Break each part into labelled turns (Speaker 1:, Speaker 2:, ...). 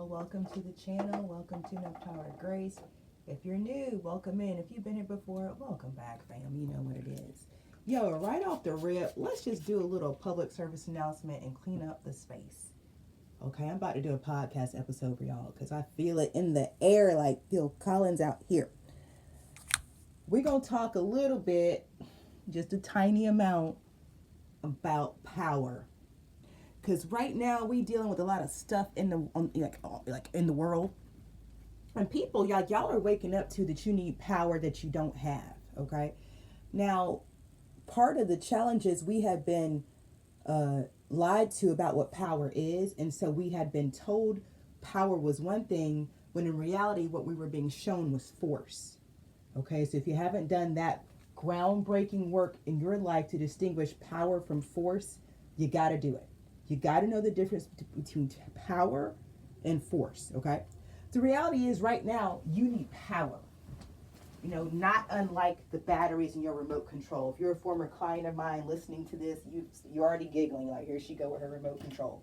Speaker 1: y'all. Welcome to the channel. Welcome to Nephtara Grace. If you're new, welcome in. If you've been here before, welcome back, fam. You know what it is. Yo, right off the rip, let's just do a little public service announcement and clean up the space. Okay, I'm about to do a podcast episode for y'all because I feel it in the air like Phil Collins out here. We're going to talk a little bit, just a tiny amount, about power. Because right now we dealing with a lot of stuff in the world, and people y'all are waking up to that you need power that you don't have. Okay, now part of the challenges we have been lied to about what power is, and so we had been told power was one thing when in reality what we were being shown was force. Okay, so if you haven't done that groundbreaking work in your life to distinguish power from force, you got to do it. You got to know the difference between power and force, okay? The reality is right now, you need power. You know, not unlike the batteries in your remote control. If you're a former client of mine listening to this, you're already giggling, like, here she go with her remote control.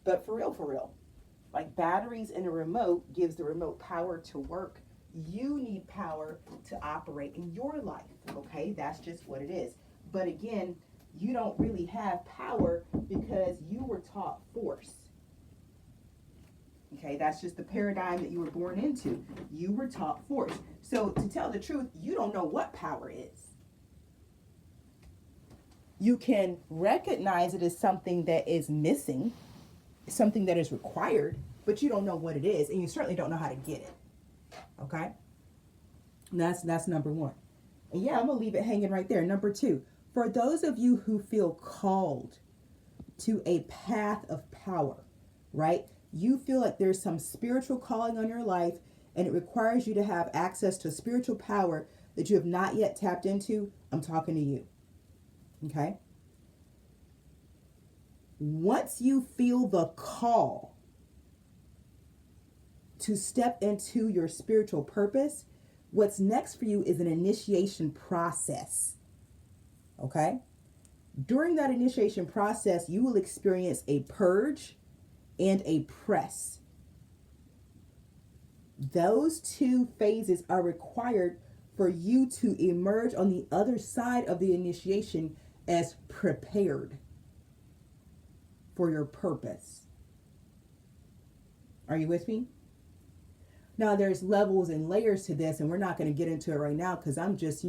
Speaker 1: But for real, like batteries in a remote gives the remote power to work. You need power to operate in your life, okay? That's just what it is. But again, you don't really have power because you were taught force. Okay, that's just the paradigm that you were born into. You were taught force. So to tell the truth, you don't know what power is. You can recognize it as something that is missing, something that is required, but you don't know what it is, and you certainly don't know how to get it. Okay? And that's number one. And yeah, I'm going to leave it hanging right there. Number two. For those of you who feel called to a path of power, right? You feel like there's some spiritual calling on your life and it requires you to have access to spiritual power that you have not yet tapped into. I'm talking to you. Okay? Once you feel the call to step into your spiritual purpose, what's next for you is an initiation process. Okay? During that initiation process, you will experience a purge and a press. Those two phases are required for you to emerge on the other side of the initiation as prepared for your purpose. Are you with me? Now, there's levels and layers to this, and we're not going to get into it right now because I'm just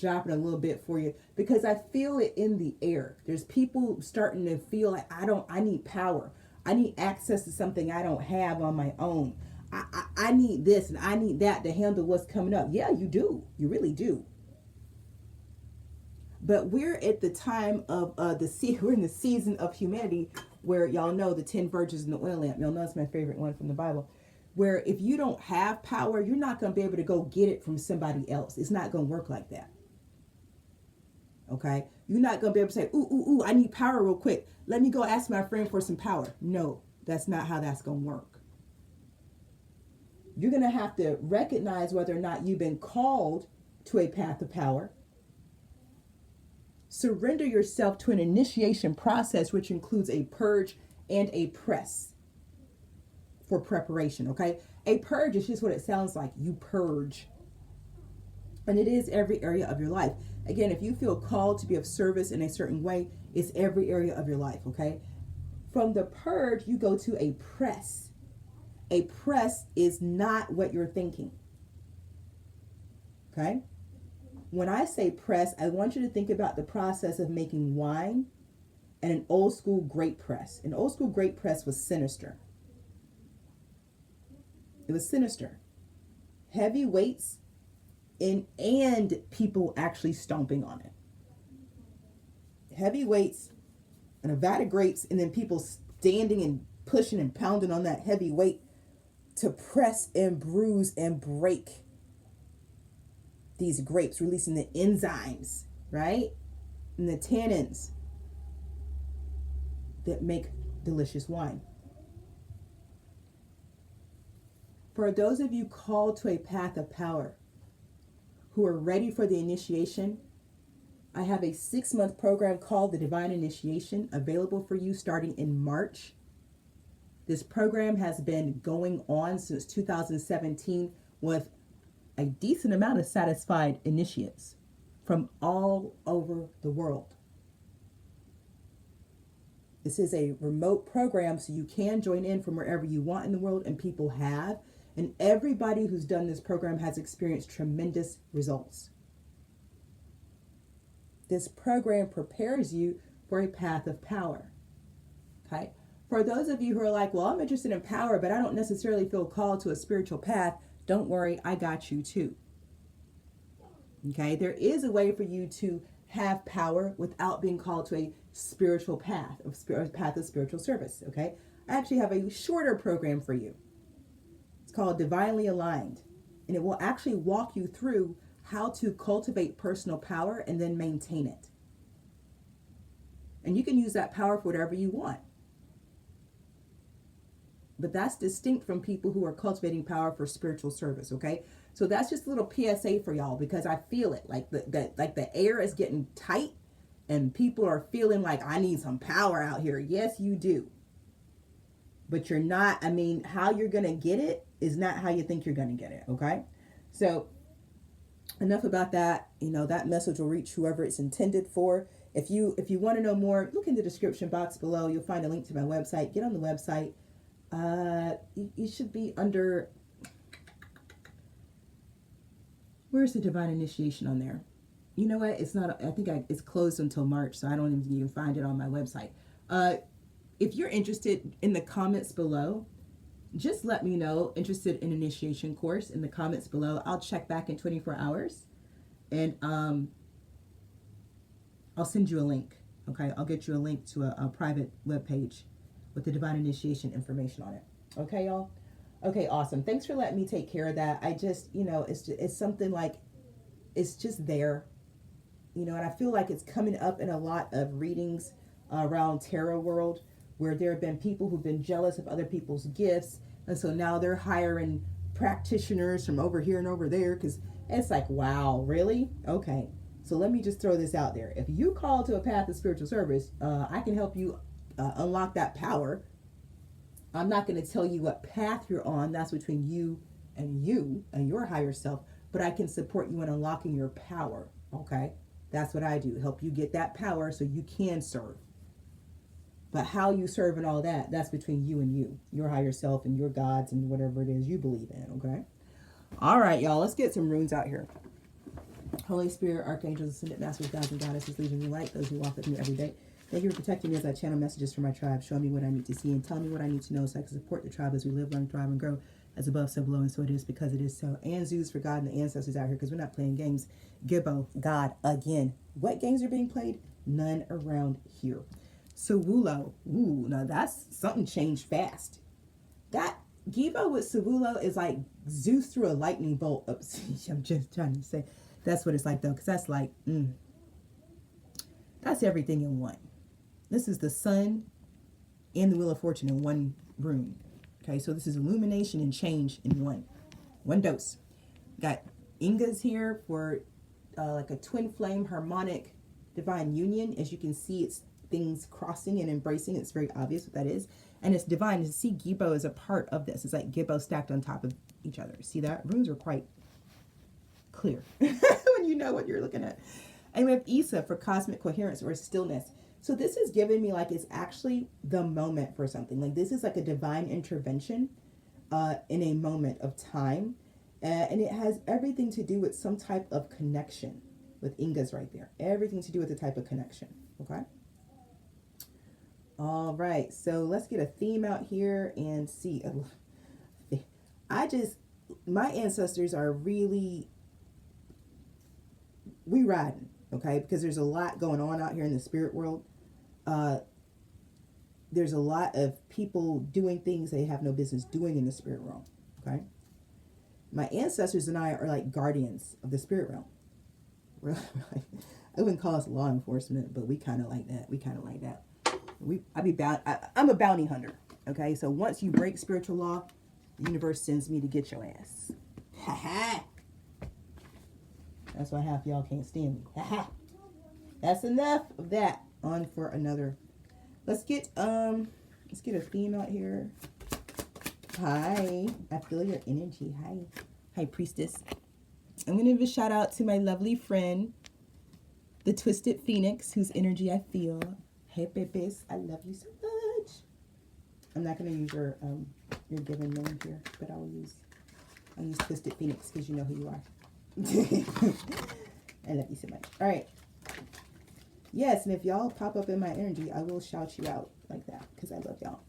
Speaker 1: dropping a little bit for you because I feel it in the air. There's people starting to feel like I need power. I need access to something I don't have on my own. I need this and I need that to handle what's coming up. Yeah, you do. You really do. But we're at the time of we're in the season of humanity where y'all know the 10 virgins in the oil lamp. Y'all know it's my favorite one from the Bible. Where if you don't have power, you're not going to be able to go get it from somebody else. It's not going to work like that. Okay? You're not going to be able to say, ooh, I need power real quick. Let me go ask my friend for some power. No, that's not how that's going to work. You're going to have to recognize whether or not you've been called to a path of power. Surrender yourself to an initiation process, which includes a purge and a press. For preparation, okay? A purge is just what it sounds like. You purge. And it is every area of your life. Again, if you feel called to be of service in a certain way, it's every area of your life, okay? From the purge, you go to a press. A press is not what you're thinking. Okay? When I say press, I want you to think about the process of making wine and an old school grape press. An old school grape press was sinister. It was sinister. Heavy weights and people actually stomping on it. Heavy weights and a vat of grapes and then people standing and pushing and pounding on that heavy weight to press and bruise and break these grapes, releasing the enzymes, right? And the tannins that make delicious wine. For those of you called to a path of power who are ready for the initiation, I have a 6-month program called the Divine Initiation available for you starting in March. This program has been going on since 2017 with a decent amount of satisfied initiates from all over the world. This is a remote program, so you can join in from wherever you want in the world, and people have. And everybody who's done this program has experienced tremendous results. This program prepares you for a path of power. Okay? For those of you who are like, well, I'm interested in power, but I don't necessarily feel called to a spiritual path, don't worry, I got you too. Okay? There is a way for you to have power without being called to a spiritual path, a path of spiritual service. Okay? I actually have a shorter program for you. It's called Divinely Aligned, and it will actually walk you through how to cultivate personal power and then maintain it. And you can use that power for whatever you want. But that's distinct from people who are cultivating power for spiritual service, okay? So that's just a little PSA for y'all, because I feel it. Like the air is getting tight and people are feeling like, I need some power out here. Yes, you do. But you're not, how you're going to get it is not how you think you're going to get it, okay? So enough about that. That message will reach whoever it's intended for. If you want to know more, look in the description box below. You'll find a link to my website. Get on the website. You should be under, where's the divine initiation on there? You know what? It's not, I think it's closed until March, so I don't even find it on my website. If you're interested, in the comments below, just let me know, interested in initiation course in the comments below. I'll check back in 24 hours and I'll send you a link. Okay. I'll get you a link to a private webpage with the divine initiation information on it. Okay, y'all? Okay, awesome. Thanks for letting me take care of that. I just, it's something like, it's just there, and I feel like it's coming up in a lot of readings around tarot world, where there have been people who've been jealous of other people's gifts. And so now they're hiring practitioners from over here and over there, because it's like, wow, really? Okay. So let me just throw this out there. If you call to a path of spiritual service, I can help you unlock that power. I'm not going to tell you what path you're on. That's between you and your higher self. But I can support you in unlocking your power. Okay? That's what I do. Help you get that power so you can serve. But how you serve and all that, that's between you and your higher self and your gods and whatever it is you believe in. Okay? All right, y'all. Let's get some runes out here. Holy Spirit, archangels, ascended masters, gods and goddesses, legions of light, those who walk with me every day. Thank you for protecting me as I channel messages for my tribe. Show me what I need to see and tell me what I need to know so I can support the tribe as we live, learn, thrive, and grow. As above, so below, and so it is because it is so. And Zeus for God and the ancestors out here, because we're not playing games. Gibbo, God, again. What games are being played? None around here. Sawulo. Ooh, now that's something changed fast. That Gibbo with Sawulo is like Zeus threw a lightning bolt up. I'm just trying to say. That's what it's like, though, because that's like, that's everything in one. This is the sun and the Wheel of Fortune in one rune. Okay, so this is illumination and change in one dose. Got Ingas here for like a twin flame harmonic divine union. As you can see, it's things crossing and embracing. It's very obvious what that is. And it's divine. To see Gibbo as a part of this. It's like Gibbo stacked on top of each other. See that? Runes are quite clear when you know what you're looking at. And we have Isa for cosmic coherence or stillness. So this is giving me like it's actually the moment for something. Like this is like a divine intervention in a moment of time. And it has everything to do with some type of connection with Ingas right there. Everything to do with the type of connection. Okay. All right. So let's get a theme out here and see. My ancestors are really, we riding. Okay. Because there's a lot going on out here in the spirit world. There's a lot of people doing things they have no business doing in the spirit realm. Okay. My ancestors and I are like guardians of the spirit realm. I wouldn't call us law enforcement, but we kind of like that. I'm a bounty hunter. Okay. So once you break spiritual law, the universe sends me to get your ass. Ha ha. That's why half y'all can't stand me. Ha ha. That's enough of that. On for another. Let's get a theme out here. Hi. I feel your energy. Hi. Hi, priestess. I'm going to give a shout out to my lovely friend, the Twisted Phoenix, whose energy I feel. Hey, babies. I love you so much. I'm not going to use your given name here, but I'll use Twisted Phoenix because you know who you are. I love you so much. All right. Yes, and if y'all pop up in my energy, I will shout you out like that because I love y'all.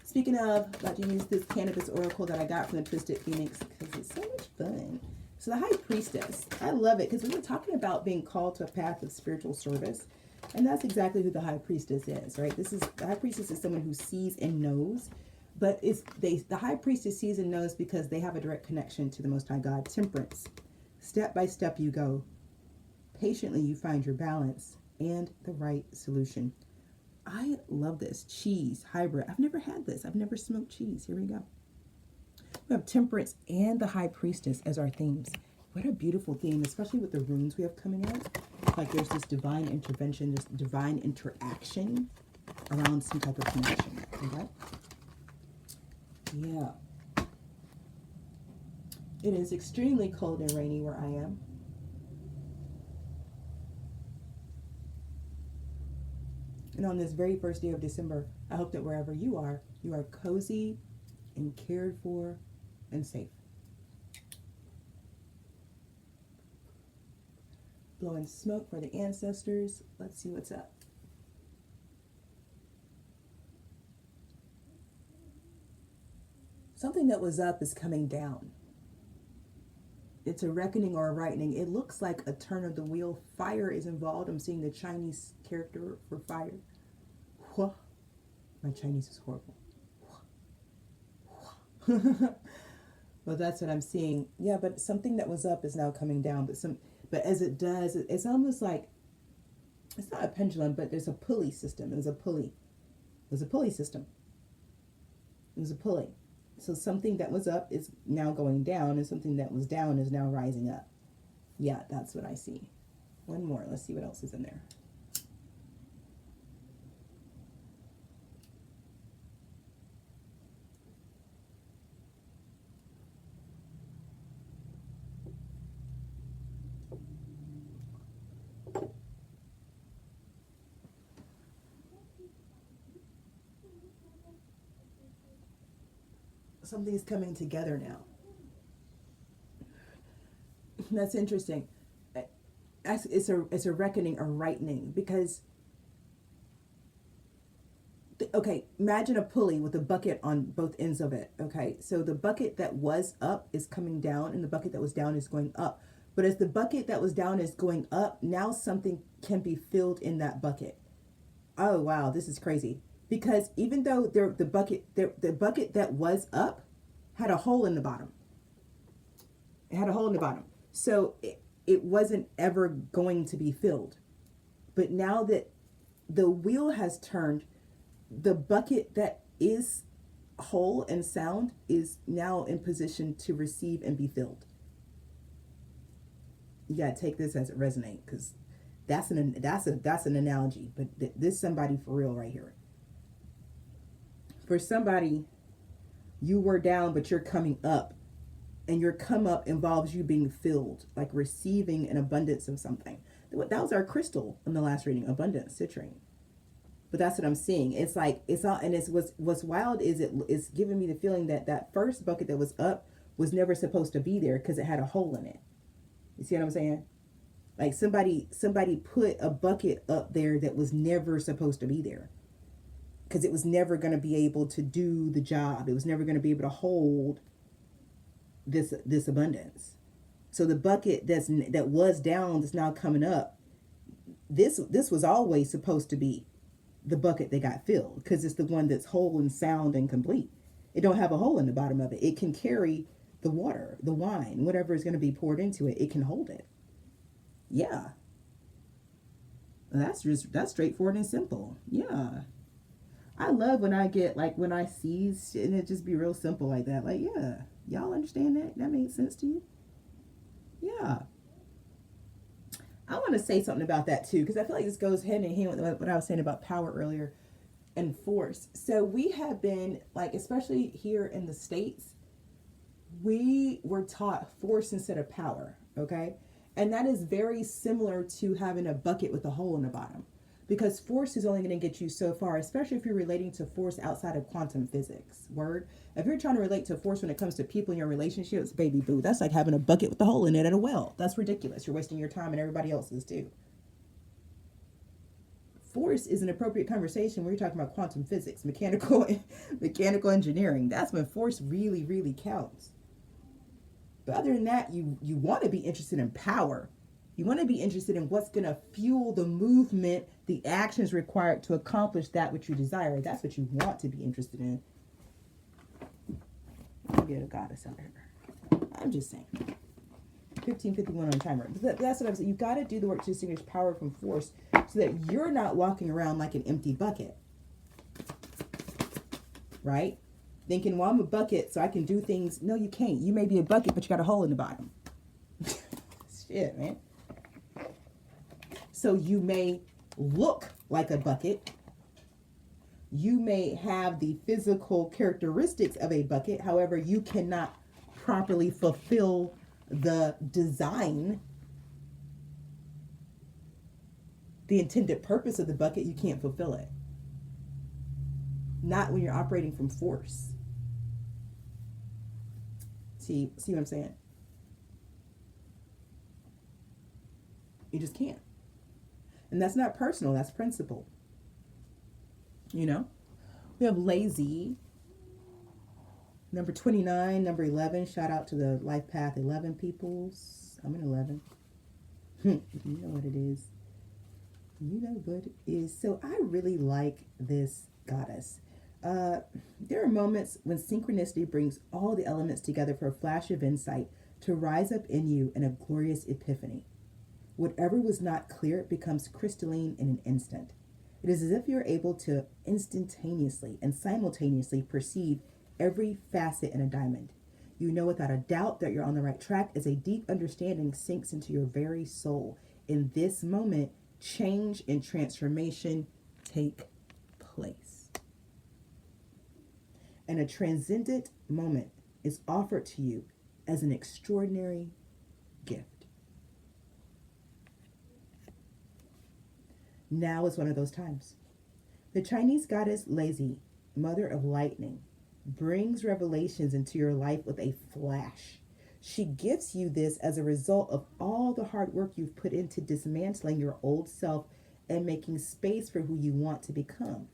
Speaker 1: Speaking of, I'm about to use this cannabis oracle that I got from the Twisted Phoenix because it's so much fun. So the High Priestess, I love it because we were talking about being called to a path of spiritual service. And that's exactly who the High Priestess is, right? The High Priestess is someone who sees and knows, but the High Priestess sees and knows because they have a direct connection to the Most High God. Temperance. Step by step you go. Patiently you find your balance and the right solution. I love this. Cheese, hybrid. I've never had this. I've never smoked cheese. Here we go. We have temperance and the High Priestess as our themes. What a beautiful theme, especially with the runes we have coming out. Like there's this divine intervention, this divine interaction around some type of connection. Okay? Yeah. It is extremely cold and rainy where I am. And on this very first day of December, I hope that wherever you are cozy and cared for and safe. Blowing smoke for the ancestors. Let's see what's up. Something that was up is coming down. It's a reckoning or a rightening. It looks like a turn of the wheel. Fire is involved. I'm seeing the Chinese character for fire. My Chinese is horrible. Well, that's what I'm seeing. Yeah, but something that was up is now coming down. But as it does, it's almost like, it's not a pendulum, but there's a pulley system. There's a pulley system. There's a pulley. So something that was up is now going down, and something that was down is now rising up. Yeah, that's what I see. One more. Let's see what else is in there. Something's coming together now. That's interesting. It's a reckoning, a rightening, because okay, imagine a pulley with a bucket on both ends of it. Okay, so the bucket that was up is coming down, and the bucket that was down is going up. But as the bucket that was down is going up, now something can be filled in that bucket. Oh wow, this is crazy. Because even though the bucket that was up had a hole in the bottom. It had a hole in the bottom. So it wasn't ever going to be filled. But now that the wheel has turned, the bucket that is whole and sound is now in position to receive and be filled. You gotta take this as it resonates, because that's an analogy. But this is somebody for real right here. For somebody, you were down, but you're coming up, and your come up involves you being filled, like receiving an abundance of something. That was our crystal in the last reading, abundance, citrine. But that's what I'm seeing. It's like it's all, and it's what's wild is it's giving me the feeling that that first bucket that was up was never supposed to be there because it had a hole in it. You see what I'm saying? Like somebody put a bucket up there that was never supposed to be there, because it was never going to be able to do the job. It was never going to be able to hold this abundance. So the bucket that was down that's now coming up, this was always supposed to be the bucket that got filled, because it's the one that's whole and sound and complete. It don't have a hole in the bottom of it. It can carry the water, the wine, whatever is going to be poured into it. It can hold it. Yeah. That's straightforward and simple. Yeah. I love when I get, like, when I see shit and it just be real simple like that. Like, yeah, y'all understand that? That made sense to you? Yeah. I want to say something about that too, because I feel like this goes hand in hand with what I was saying about power earlier. and force. So we have been, like, especially here in the States, we were taught force instead of power, okay? And that is very similar to having a bucket with a hole in the bottom, because force is only going to get you so far, especially if you're relating to force outside of quantum physics. Word. If you're trying to relate to force when it comes to people in your relationships, baby boo, that's like having a bucket with a hole in it at a well. That's ridiculous. You're wasting your time and everybody else's too. Force is an appropriate conversation when you're talking about quantum physics, mechanical engineering. That's when force really, really counts. But other than that, you want to be interested in power. You want to be interested in what's going to fuel the movement, the actions required to accomplish that which you desire. That's what you want to be interested in. Let me get a goddess out here. I'm just saying. 1551 on the timer. That's what I'm saying. You got to do the work to distinguish power from force so that you're not walking around like an empty bucket. Right? Thinking, well, I'm a bucket, so I can do things. No, you can't. You may be a bucket, but you got a hole in the bottom. Shit, man. So you may look like a bucket. You may have the physical characteristics of a bucket. However, you cannot properly fulfill the design, the intended purpose of the bucket. You can't fulfill it. Not when you're operating from force. See what I'm saying? You just can't. And that's not personal, that's principle. You know? We have lazy. Number 29, number 11. Shout out to the Life Path 11 peoples. I'm an 11. You know what it is. You know what it is. So I really like this goddess. There are moments when synchronicity brings all the elements together for a flash of insight to rise up in you in a glorious epiphany. Whatever was not clear becomes crystalline in an instant. It is as if you're able to instantaneously and simultaneously perceive every facet in a diamond. You know without a doubt that you're on the right track as a deep understanding sinks into your very soul. In this moment, change and transformation take place. And a transcendent moment is offered to you as an extraordinary gift. Now is one of those times. The Chinese goddess Lazy, mother of lightning, brings revelations into your life with a flash. She gives you this as a result of all the hard work you've put into dismantling your old self and making space for who you want to become.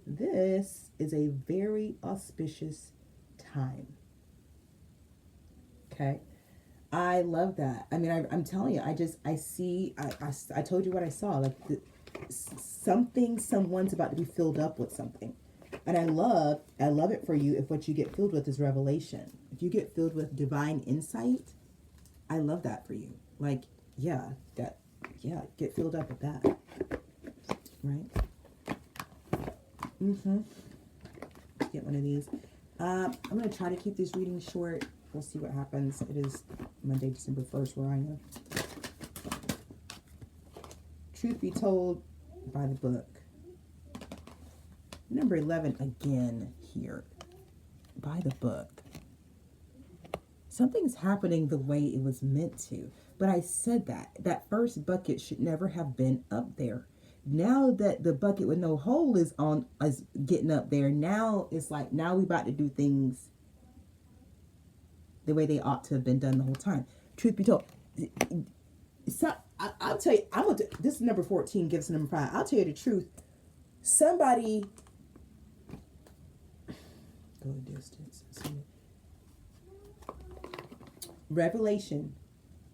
Speaker 1: This is a very auspicious time. Okay. I love that. I mean, I'm telling you, I told you what I saw. Like someone's about to be filled up with something. And I love it for you if what you get filled with is revelation. If you get filled with divine insight, I love that for you. Like, get filled up with that. Right? Get one of these. I'm going to try to keep these readings short. We'll see what happens. It is Monday, December 1st, where I am. Truth be told, by the book. Number 11 again here. By the book. Something's happening the way it was meant to. But I said that first bucket should never have been up there. Now that the bucket with no hole is getting up there, now it's like, now we about to do things the way they ought to have been done the whole time. Truth be told, so I'll tell you, this is number 14, gives number 5. I'll tell you the truth. Somebody, go a distance. Revelation,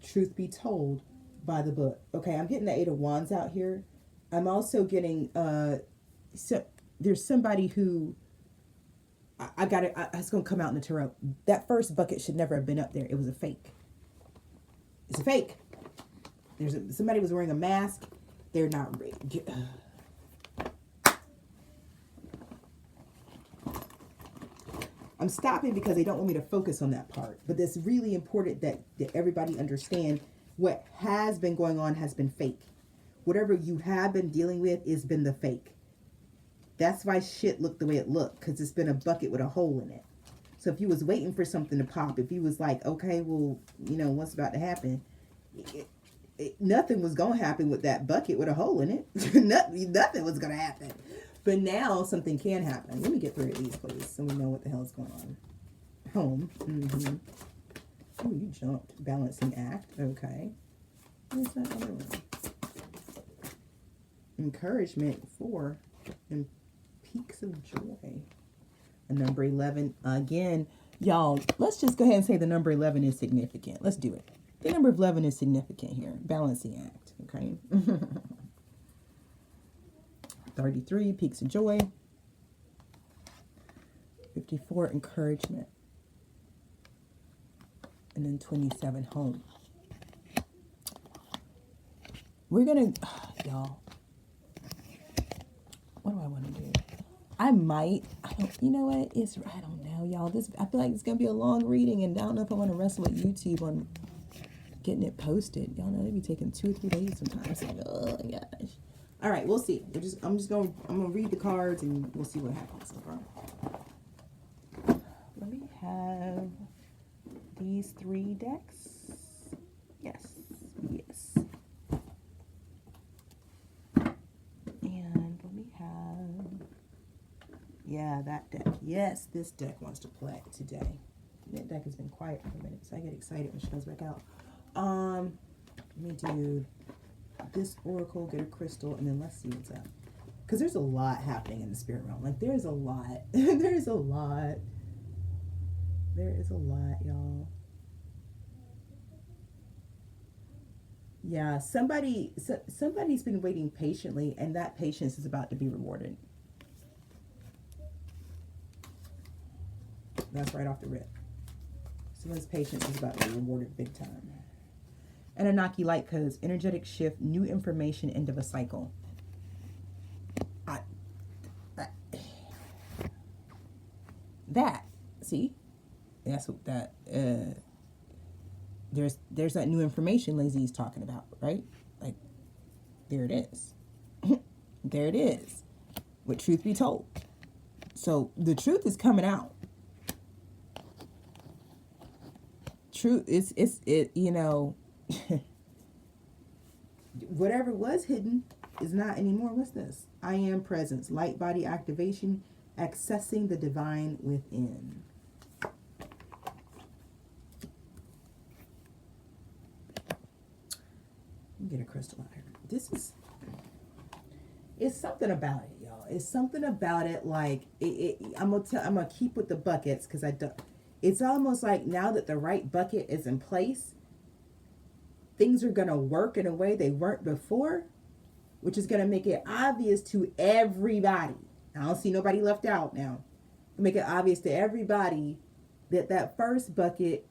Speaker 1: truth be told, by the book. Okay, I'm getting the 8 of Wands out here. I'm also getting, there's somebody who, it's going to come out in the tarot. That first bucket should never have been up there. It was a fake. It's a fake. Somebody was wearing a mask. They're not ready. I'm stopping because they don't want me to focus on that part. But it's really important that everybody understand what has been going on has been fake. Whatever you have been dealing with has been the fake. That's why shit looked the way it looked, because it's been a bucket with a hole in it. So if you was waiting for something to pop, if you was like, okay, well, what's about to happen? Nothing was going to happen with that bucket with a hole in it. Nothing was going to happen. But now something can happen. Let me get through these, please, so we know what the hell is going on. Home. Mm-hmm. Oh, you jumped. Balancing act. Okay. What's that other one? Encouragement 4. And peaks of joy. A number 11. Again, y'all, let's just go ahead and say the number 11 is significant. Let's do it. The number 11 is significant here. Balancing act. Okay. 33, peaks of joy. 54, encouragement. And then 27, home. We're going to, y'all, what do I want to do? I don't know, y'all. I feel like it's going to be a long reading, and I don't know if I want to wrestle with YouTube on getting it posted. Y'all know they be taking 2 or 3 days sometimes. Like, oh my gosh. All right, we'll see. I'm going to read the cards, and we'll see what happens. Okay. Let me have these 3 decks. Yes. And let me have, yeah, that deck. Yes, this deck wants to play today. That deck has been quiet for a minute, so I get excited when she comes back out. Let me do this oracle, get a crystal, and then let's see what's up. Because there's a lot happening in the spirit realm. Like, there's a lot. There's a lot. There is a lot, y'all. Yeah, somebody's been waiting patiently, and that patience is about to be rewarded. That's right off the rip. Someone's patience is about to be rewarded big time. Anunnaki light codes, energetic shift, new information, end of a cycle. See, that's what that. There's that new information Lazy's talking about, right? Like, there it is. There it is. With truth be told. So the truth is coming out. Truth is whatever was hidden is not anymore. What's this? I am presence, light body activation, accessing the divine within. Get a crystal out here. It's something about it, y'all. It's something about it. Like I'm gonna keep with the buckets, because it's almost like now that the right bucket is in place, things are gonna work in a way they weren't before, which is gonna make it obvious to everybody. I don't see nobody left out now. Make it obvious to everybody that first bucket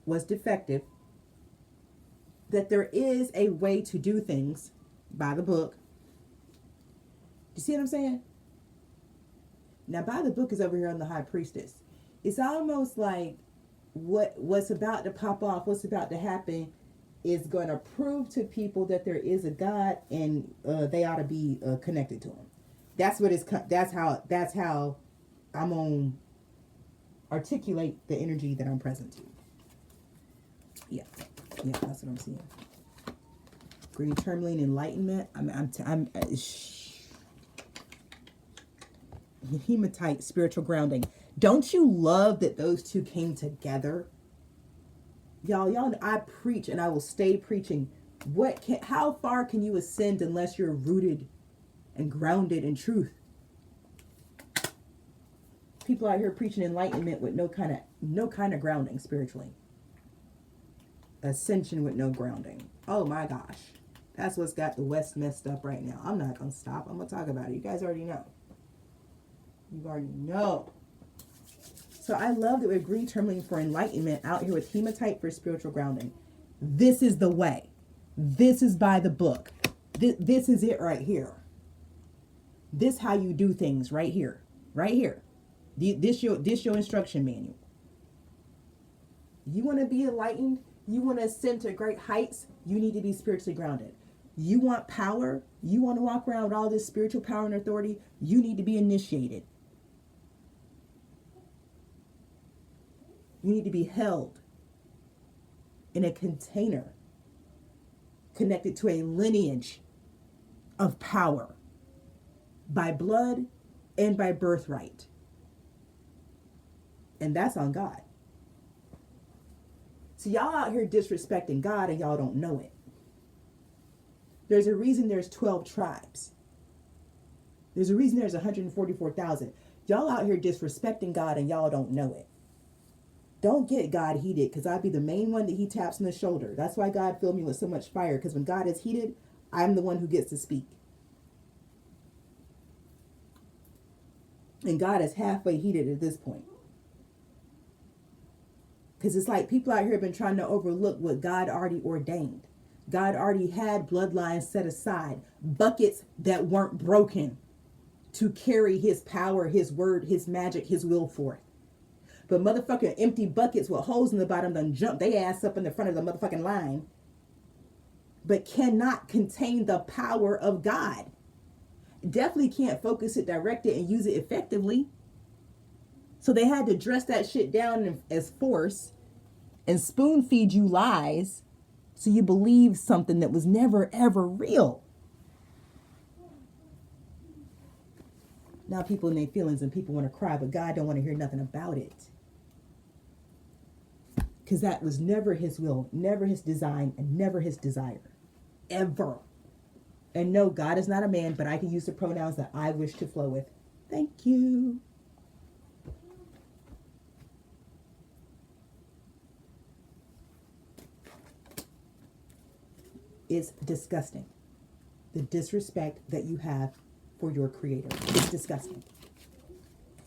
Speaker 1: was defective. That there is a way to do things by the book. You see what I'm saying? Now, by the book is over here on the High Priestess. It's almost like what's about to pop off, what's about to happen, is going to prove to people that there is a God, and they ought to be connected to him. That's how I'm gonna articulate the energy that I'm present to. Yeah, that's what I'm seeing. Green tourmaline, enlightenment. Hematite, spiritual grounding. Don't you love that those two came together? Y'all, I preach and I will stay preaching. How far can you ascend unless you're rooted and grounded in truth? People out here preaching enlightenment with no kind of grounding spiritually. Ascension with no grounding. Oh my gosh. That's what's got the West messed up right now. I'm not going to stop. I'm going to talk about it. You guys already know. You already know. So I love that we're green tourmaline for enlightenment out here with hematite for spiritual grounding. This is the way. This is by the book. This is it right here. This how you do things right here. Right here. This your instruction manual. You want to be enlightened? You want to ascend to great heights? You need to be spiritually grounded. You want power? You want to walk around with all this spiritual power and authority? You need to be initiated. You need to be held in a container connected to a lineage of power by blood and by birthright. And that's on God. So y'all out here disrespecting God and y'all don't know it. There's a reason there's 12 tribes. There's a reason there's 144,000. Y'all out here disrespecting God and y'all don't know it. Don't get God heated, because I'd be the main one that he taps on the shoulder. That's why God filled me with so much fire, because when God is heated, I'm the one who gets to speak. And God is halfway heated at this point. Because it's like people out here have been trying to overlook what God already ordained. God already had bloodlines set aside, buckets that weren't broken to carry his power, his word, his magic, his will forth. But motherfucking empty buckets with holes in the bottom done jump they ass up in the front of the motherfucking line, but cannot contain the power of God. Definitely can't focus it, direct it, and use it effectively. So they had to dress that shit down as force and spoon feed you lies so you believe something that was never ever real. Now people in their feelings and people want to cry, but God don't want to hear nothing about it. Because that was never his will, never his design, and never his desire. Ever. And no, God is not a man, but I can use the pronouns that I wish to flow with. Thank you. It's disgusting. The disrespect that you have for your creator. It's disgusting.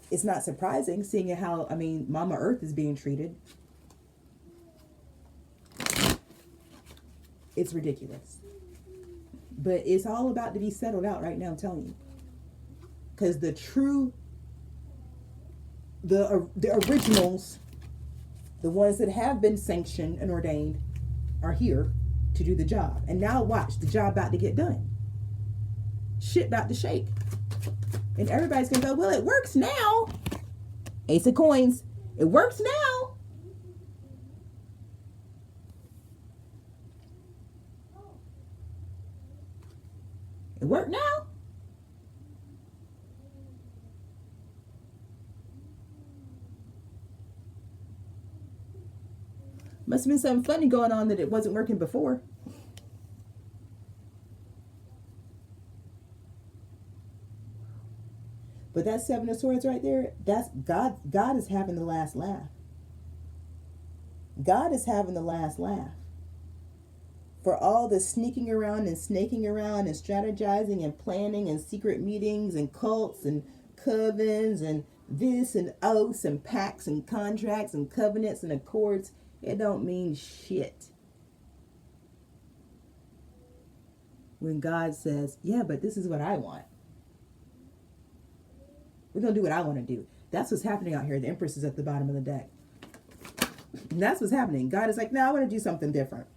Speaker 1: It's not surprising, seeing how, Mama Earth is being treated. It's ridiculous. But it's all about to be settled out right now, I'm telling you. Because the originals, the ones that have been sanctioned and ordained, are here to do the job. And now watch, the job about to get done. Shit about to shake. And everybody's going to go, well, it works now. Ace of coins. It works now. It worked now. Must have been something funny going on that it wasn't working before. But that Seven of Swords right there, that's God. God is having the last laugh. God is having the last laugh. For all the sneaking around and snaking around and strategizing and planning and secret meetings and cults and covens and this and oaths and pacts and contracts and covenants and accords, it don't mean shit. When God says, yeah, but this is what I want. We're going to do what I want to do. That's what's happening out here. The Empress is at the bottom of the deck. And that's what's happening. God is like, no, I want to do something different.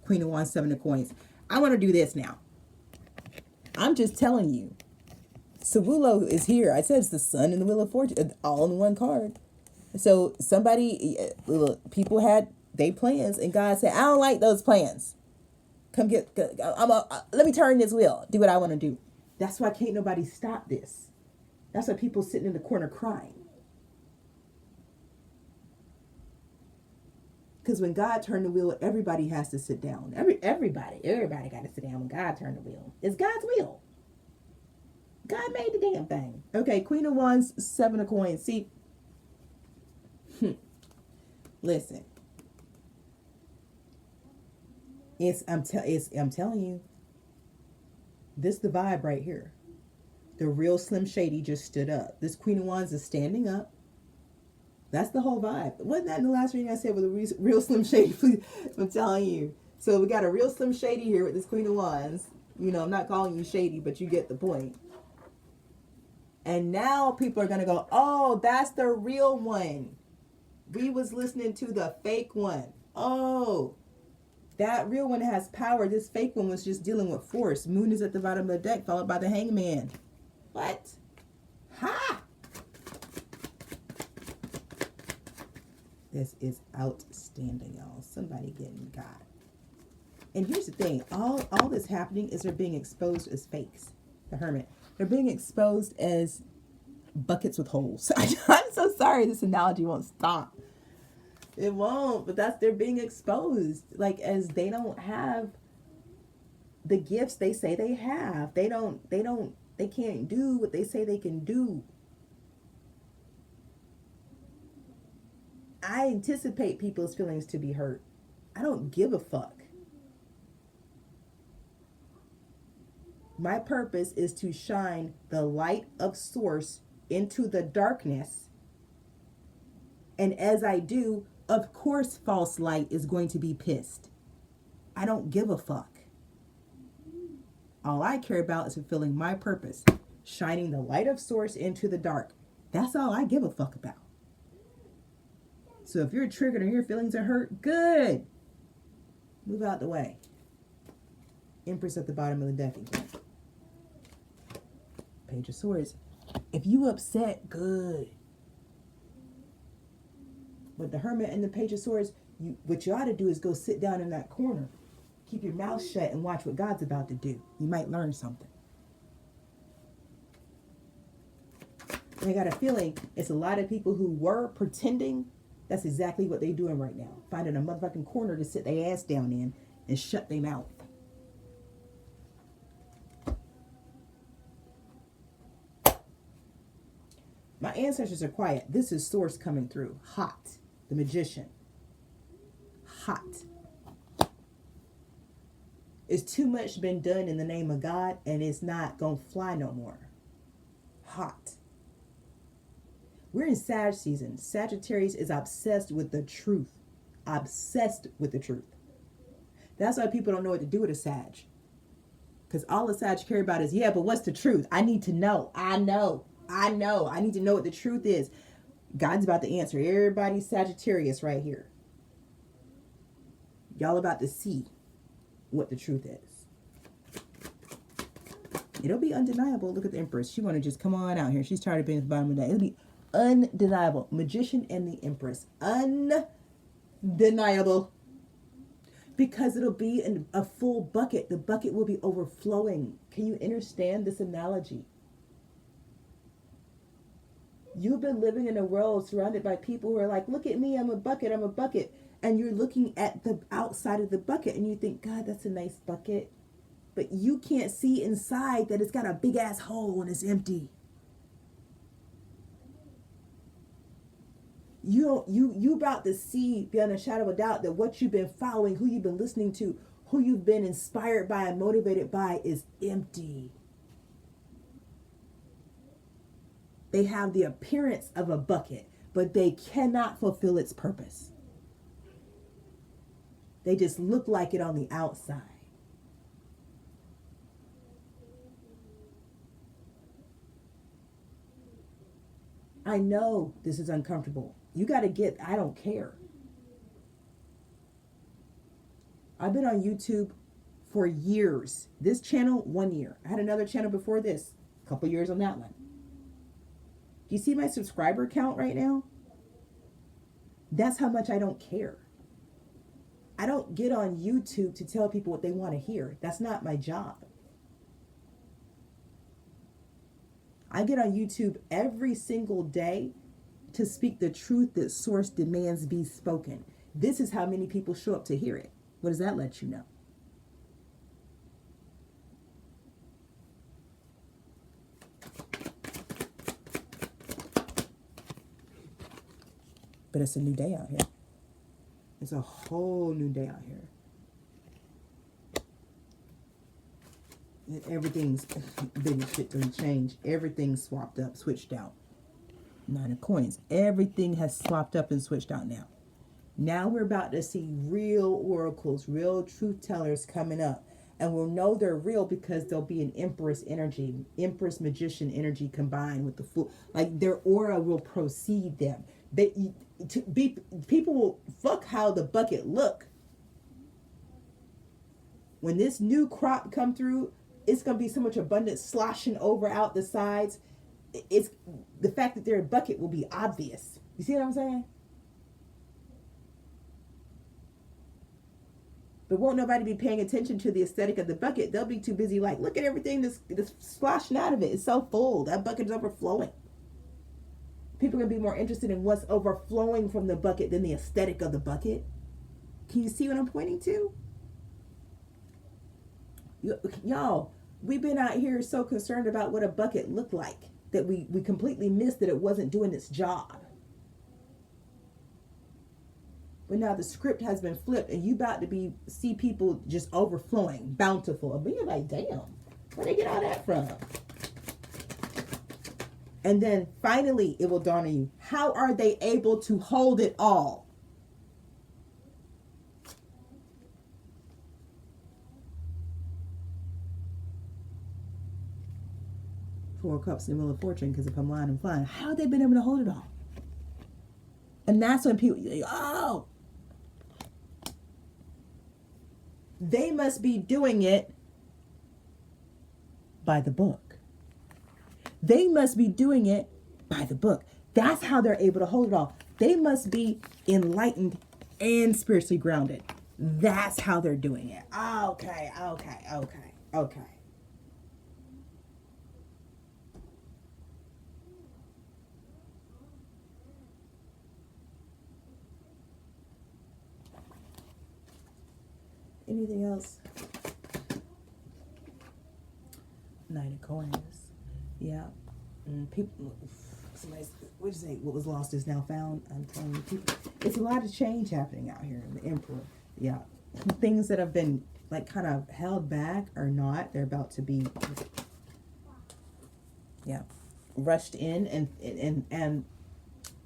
Speaker 1: Queen of Wands, Seven of Coins. I want to do this now. I'm just telling you. Sawulo is here. I said it's the Sun and the Wheel of Fortune, all in one card. So people had their plans, and God said, I don't like those plans. Let me turn this wheel. Do what I want to do. That's why can't nobody stop this. That's why people sitting in the corner crying. Because when God turned the wheel, everybody has to sit down. Everybody got to sit down when God turned the wheel. It's God's wheel. God made the damn thing. Okay, Queen of Wands, Seven of Coins. See, listen. I'm telling you, this is the vibe right here. The real Slim Shady just stood up. This Queen of Wands is standing up. That's the whole vibe. Wasn't that in the last reading I said with a real Slim Shady? I'm telling you. So we got a real Slim Shady here with this Queen of Wands. I'm not calling you shady, but you get the point. And now people are going to go, oh, that's the real one. We was listening to the fake one. Oh, That real one has power. This fake one was just dealing with force. Moon is at the bottom of the deck, followed by the hangman. What? Ha! This is outstanding, y'all. Somebody getting got. And here's the thing. All that's happening is they're being exposed as fakes. The Hermit. They're being exposed as buckets with holes. I'm so sorry this analogy won't stop. It won't, but they're being exposed. Like, as they don't have the gifts they say they have. They can't do what they say they can do. I anticipate people's feelings to be hurt. I don't give a fuck. My purpose is to shine the light of source into the darkness. And as I do, of course, false light is going to be pissed. I don't give a fuck. All I care about is fulfilling my purpose, shining the light of source into the dark. That's all I give a fuck about. So if you're triggered and your feelings are hurt, good. Move out the way. Empress at the bottom of the deck again. Page of Swords. If you upset, good. But the Hermit and the Page of Swords, what you ought to do is go sit down in that corner. Keep your mouth shut and watch what God's about to do. You might learn something. And I got a feeling it's a lot of people who were pretending. That's exactly what they're doing right now. Finding a motherfucking corner to sit their ass down in and shut their mouth. My ancestors are quiet. This is source coming through. Hot. The Magician. Hot. It's too much been done in the name of God, and it's not going to fly no more. Hot. We're in Sag season. Sagittarius is obsessed with the truth. Obsessed with the truth. That's why people don't know what to do with a Sag. Because all the Sag care about is, yeah, but what's the truth? I need to know. I know. I need to know what the truth is. God's about to answer everybody's Sagittarius right here. Y'all about to see what the truth is. It'll be undeniable. Look at the Empress. She want to just come on out here. She's tired of being at the bottom of the day. It'll be undeniable. Magician and the Empress. Undeniable. Because it'll be in a full bucket. The bucket will be overflowing. Can you understand this analogy? You've been living in a world surrounded by people who are like, look at me, I'm a bucket, I'm a bucket. And you're looking at the outside of the bucket and you think, God, that's a nice bucket. But you can't see inside that it's got a big ass hole and it's empty. You about to see beyond a shadow of a doubt that what you've been following, who you've been listening to, who you've been inspired by and motivated by is empty. They have the appearance of a bucket, but they cannot fulfill its purpose. They just look like it on the outside. I know this is uncomfortable. You got to get, I don't care. I've been on YouTube for years. This channel, 1 year. I had another channel before this, a couple years on that one. You see my subscriber count right now? That's how much I don't care. I don't get on YouTube to tell people what they want to hear. That's not my job. I get on YouTube every single day to speak the truth that source demands be spoken. This is how many people show up to hear it. What does that let you know? But it's a new day out here. It's a whole new day out here. And everything's big shit done changed. Everything's swapped up, switched out. 9 of coins. Everything has swapped up and switched out now. Now we're about to see real oracles, real truth tellers coming up. And we'll know they're real because there'll be an Empress energy, Empress Magician energy combined with the full, like their aura will precede them. People will fuck how the bucket look. when this new crop come through, it's going to be so much abundance sloshing over out the sides. It's the fact that they're a bucket will be obvious. You see what I'm saying? But won't nobody be paying attention to the aesthetic of the bucket? They'll be too busy like, look at everything that's sloshing out of it. It's so full. That bucket is overflowing. People are going to be more interested in what's overflowing from the bucket than the aesthetic of the bucket. Can you see what I'm pointing to? Y'all, we've been out here so concerned about what a bucket looked like that we completely missed that it wasn't doing its job. But now the script has been flipped and you about to see people just overflowing, bountiful. But you're like, damn, where'd they get all that from? And then finally it will dawn on you, how are they able to hold it all? Four cups in the Wheel of Fortune, because if I'm lying, I'm flying. How have they been able to hold it all? And that's when people, oh, they must be doing it by the book. They must be doing it by the book. That's how they're able to hold it all. They must be enlightened and spiritually grounded. That's how they're doing it. Okay. Anything else? Knight of Coins. Yeah. People, what say? What was lost is now found. I'm telling you, people, it's a lot of change happening out here. The Emperor. Yeah. Things that have been like kind of held back or not. They're about to be, yeah, rushed in, and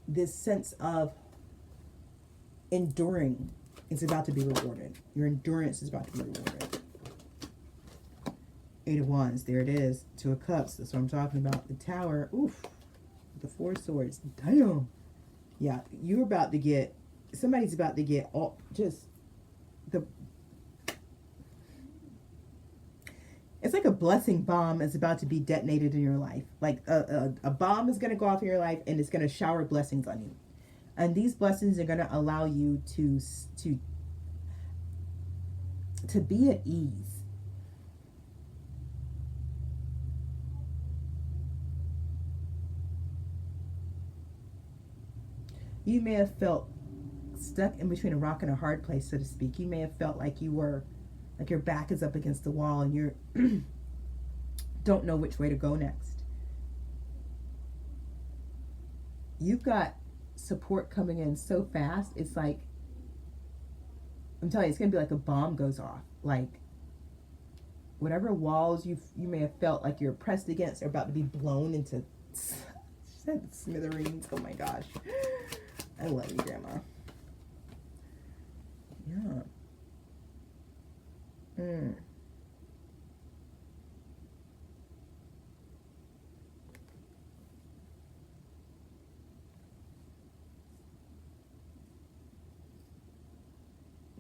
Speaker 1: this sense of enduring is about to be rewarded. Your endurance is about to be rewarded. Eight of Wands, there it is. Two of Cups, that's what I'm talking about. The Tower, oof. The Four Swords, damn. Yeah, you're about to get, somebody's about to get all, just the, it's like a blessing bomb is about to be detonated in your life. Like a bomb is going to go off in your life and it's going to shower blessings on you. And these blessings are going to allow you to be at ease. You may have felt stuck in between a rock and a hard place, so to speak. You may have felt like you were, like your back is up against the wall and you're don't know which way to go next. You've got support coming in so fast. It's like, I'm telling you, it's gonna be like a bomb goes off. Like whatever walls you may have felt like you're pressed against are about to be blown into smithereens. Oh my gosh, I love you, Grandma. Yeah.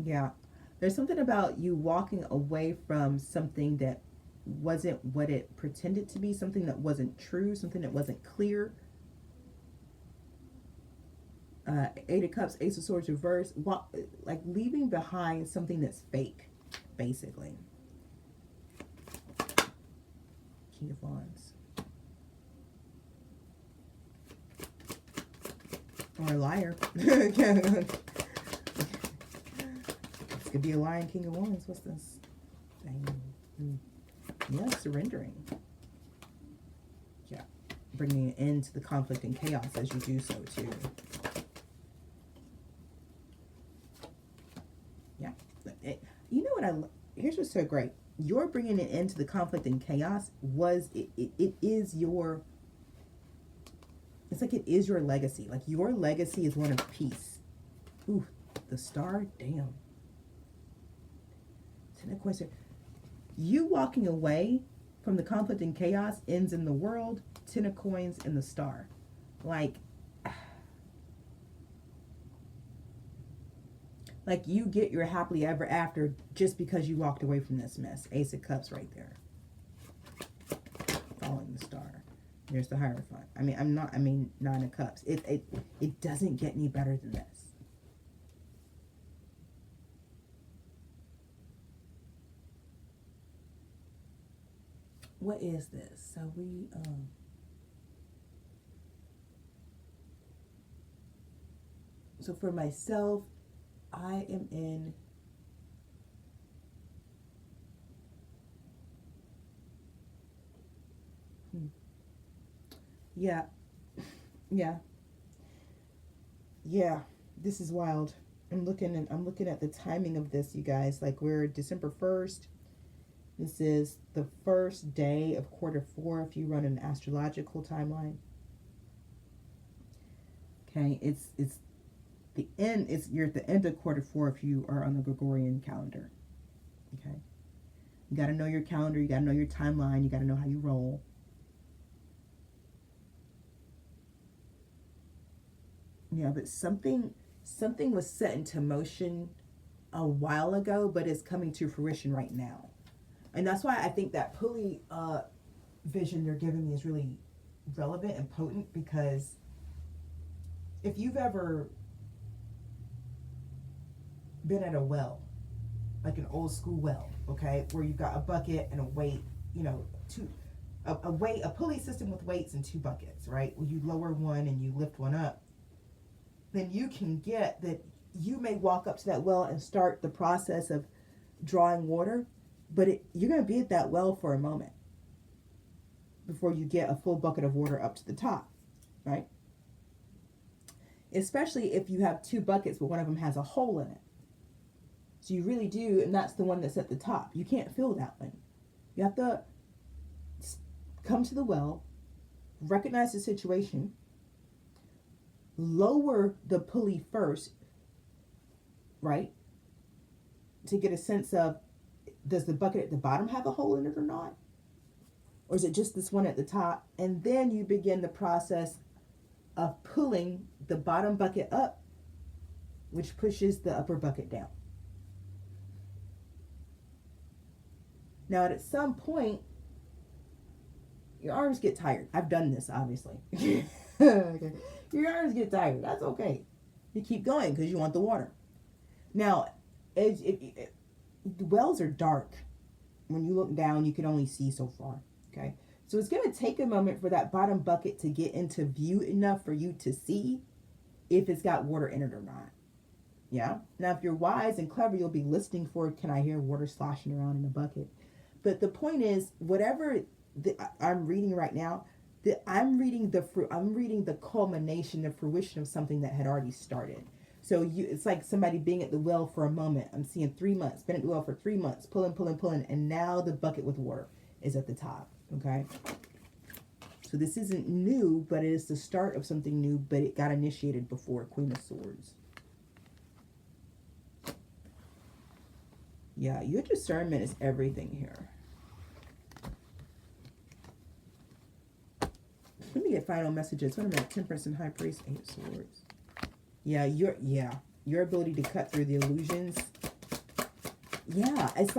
Speaker 1: Yeah. There's something about you walking away from something that wasn't what it pretended to be, something that wasn't true, something that wasn't clear. Eight of Cups, Ace of Swords reverse, like leaving behind something that's fake, basically. King of Wands. Or a liar. This could be a lion, King of Wands. What's this? Yeah, surrendering. Yeah, bringing an end to the conflict and chaos as you do so too. Yeah, you know what here's what's so great. You're bringing an end to the conflict and chaos it is your, it's like it is your legacy. Like your legacy is one of peace. Ooh, the Star, damn. Ten of Coins. You walking away from the conflict and chaos ends in the World, Ten of Coins, and the Star. Like, Like you get your happily ever after just because you walked away from this mess. Ace of Cups right there. Following the star. There's the Hierophant. Nine of Cups. It doesn't get any better than this. What is this? So so for myself, I am in yeah. This is wild. I'm looking at the timing of this, you guys. Like we're December 1st. This is the first day of quarter 4 if you run an astrological timeline. Okay, it's the end. You're at the end of quarter 4 if you are on the Gregorian calendar. Okay, you got to know your calendar. You got to know your timeline. You got to know how you roll. Yeah, but something was set into motion a while ago, but it's coming to fruition right now. And that's why I think that pulley vision they're giving me is really relevant and potent, because if you've ever been at a well, like an old school well, okay, where you've got a bucket and a weight, a pulley system with weights and 2 buckets, right? Where you lower one and you lift one up, then you can get that you may walk up to that well and start the process of drawing water, but you're going to be at that well for a moment before you get a full bucket of water up to the top, right? Especially if you have 2 buckets, but one of them has a hole in it. So you really do, and that's the one that's at the top. You can't fill that one. You have to come to the well, recognize the situation, lower the pulley first, right? To get a sense of, does the bucket at the bottom have a hole in it or not? Or is it just this one at the top? And then you begin the process of pulling the bottom bucket up, which pushes the upper bucket down. Now, at some point, your arms get tired. I've done this, obviously. Okay. Your arms get tired. That's okay. You keep going because you want the water. Now, the wells are dark. When you look down, you can only see so far. Okay. So it's going to take a moment for that bottom bucket to get into view enough for you to see if it's got water in it or not. Yeah. Now, if you're wise and clever, you'll be listening for, can I hear water sloshing around in the bucket? But the point is, whatever I'm reading right now, I'm reading the culmination, the fruition of something that had already started. So it's like somebody being at the well for a moment. I'm seeing 3 months, been at the well for 3 months, pulling, and now the bucket with water is at the top. Okay. So this isn't new, but it is the start of something new, but it got initiated before Queen of Swords. Yeah, your discernment is everything here. Let me get final messages. What about Temperance and High Priest, 8 of Swords? Yeah, your ability to cut through the illusions. Yeah, it's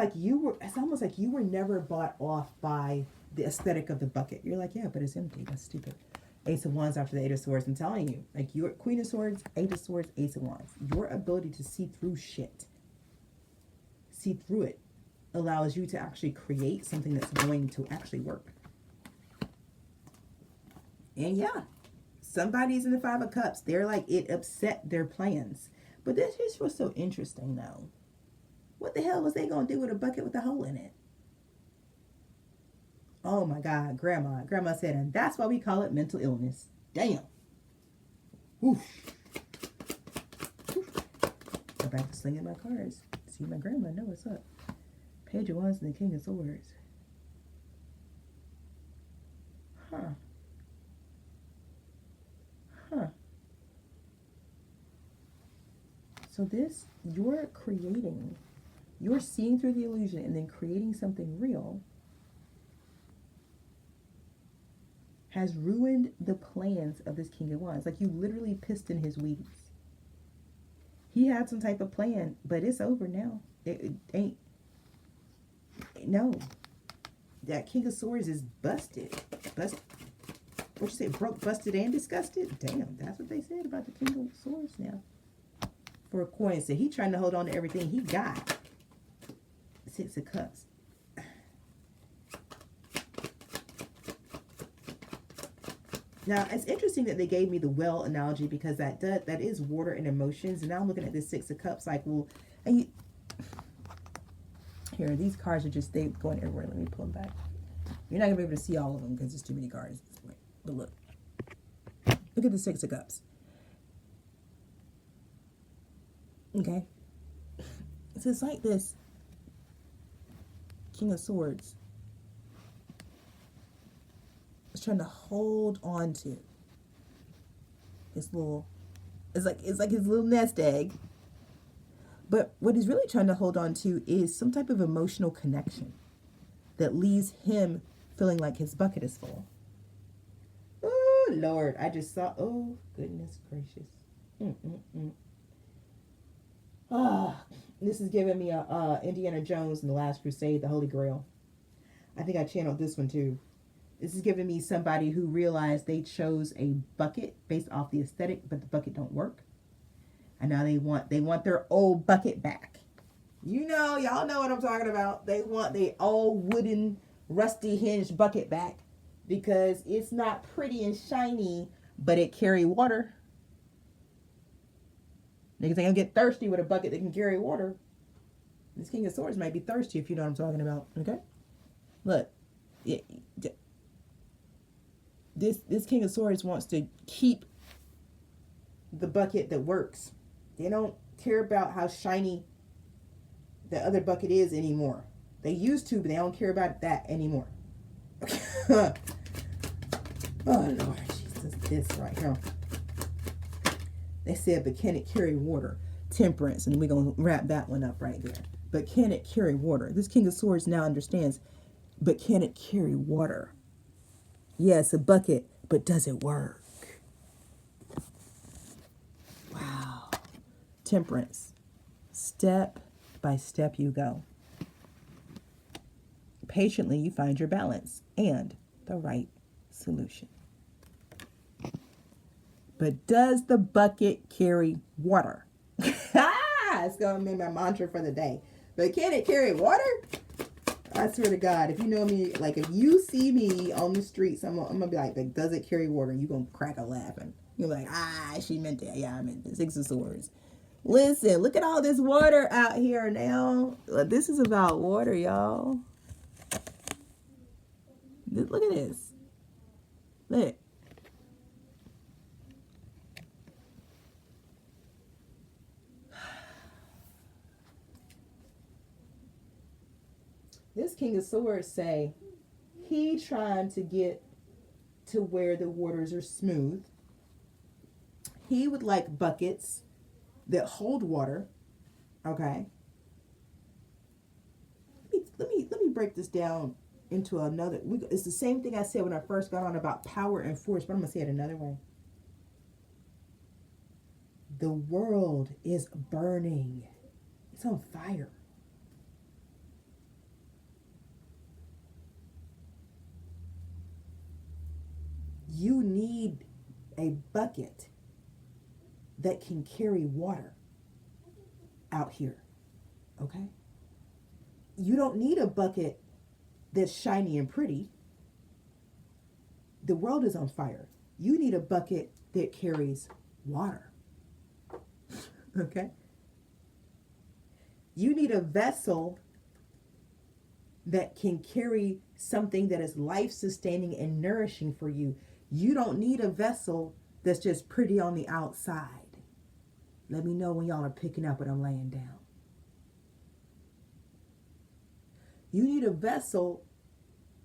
Speaker 1: almost like you were never bought off by the aesthetic of the bucket. You're like, yeah, but it's empty. That's stupid. Ace of Wands after the 8 of Swords. I'm telling you, like, your Queen of Swords, 8 of Swords, Ace of Wands. Your ability to see through shit, see through it, allows you to actually create something that's going to actually work. And yeah, somebody's in the 5 of Cups. They're like, it upset their plans. But this is what's so interesting, though. What the hell was they going to do with a bucket with a hole in it? Oh my God, Grandma. Grandma said, and that's why we call it mental illness. Damn. Oof. Go back to slinging my cards. See, my grandma know what's up. Page of Wands and the King of Swords. Huh. So this, you're seeing through the illusion and then creating something real, has ruined the plans of this King of Wands. Like, you literally pissed in his Wheaties. He had some type of plan, but it's over now. It ain't. No. That King of Swords is busted. What you say? Broke, busted, and disgusted? Damn, that's what they said about the King of Swords now. For a coin, so he trying to hold on to everything he got. Six of Cups. Now, it's interesting that they gave me the well analogy because that is water and emotions. And now I'm looking at this Six of Cups like, well, and you, here, these cards are just, they going everywhere. Let me pull them back. You're not going to be able to see all of them because there's too many cards at this point. But look. Look at the Six of Cups. Okay. So it's like this King of Swords is trying to hold on to his little, it's like his little nest egg. But what he's really trying to hold on to is some type of emotional connection that leaves him feeling like his bucket is full. Oh, Lord. I just saw, oh, goodness gracious. This is giving me a Indiana Jones and the Last Crusade, the Holy Grail. I think I channeled this one too. This is giving me somebody who realized they chose a bucket based off the aesthetic, but the bucket don't work. And now they want their old bucket back. You know, y'all know what I'm talking about. They want the old wooden, rusty hinged bucket back because it's not pretty and shiny, but it carry water. Niggas ain't gonna get thirsty with a bucket that can carry water. This King of Swords might be thirsty if you know what I'm talking about. Okay? Look. This King of Swords wants to keep the bucket that works. They don't care about how shiny the other bucket is anymore. They used to, but they don't care about that anymore. Oh, Lord Jesus. This right here. They said, but can it carry water? Temperance. And we're going to wrap that one up right there. But can it carry water? This King of Swords now understands, but can it carry water? Yes, a bucket, but does it work? Wow. Temperance. Step by step you go. Patiently you find your balance and the right solution. But does the bucket carry water? It's going to be my mantra for the day. But can it carry water? I swear to God, if you know me, like if you see me on the streets, I'm going to be like, does it carry water? You're going to crack a laughing. You're like, she meant that. Yeah, I meant the Six of Swords. Listen, look at all this water out here now. This is about water, y'all. Look at this. Look. This King of Swords say he trying to get to where the waters are smooth. He would like buckets that hold water. Okay. Let me break this down into another. It's the same thing I said when I first got on about power and force, but I'm gonna say it another way. The world is burning. It's on fire. You need a bucket that can carry water out here, okay? You don't need a bucket that's shiny and pretty. The world is on fire. You need a bucket that carries water, okay? You need a vessel that can carry something that is life-sustaining and nourishing for you. You don't need a vessel that's just pretty on the outside. Let me know when y'all are picking up what I'm laying down. You need a vessel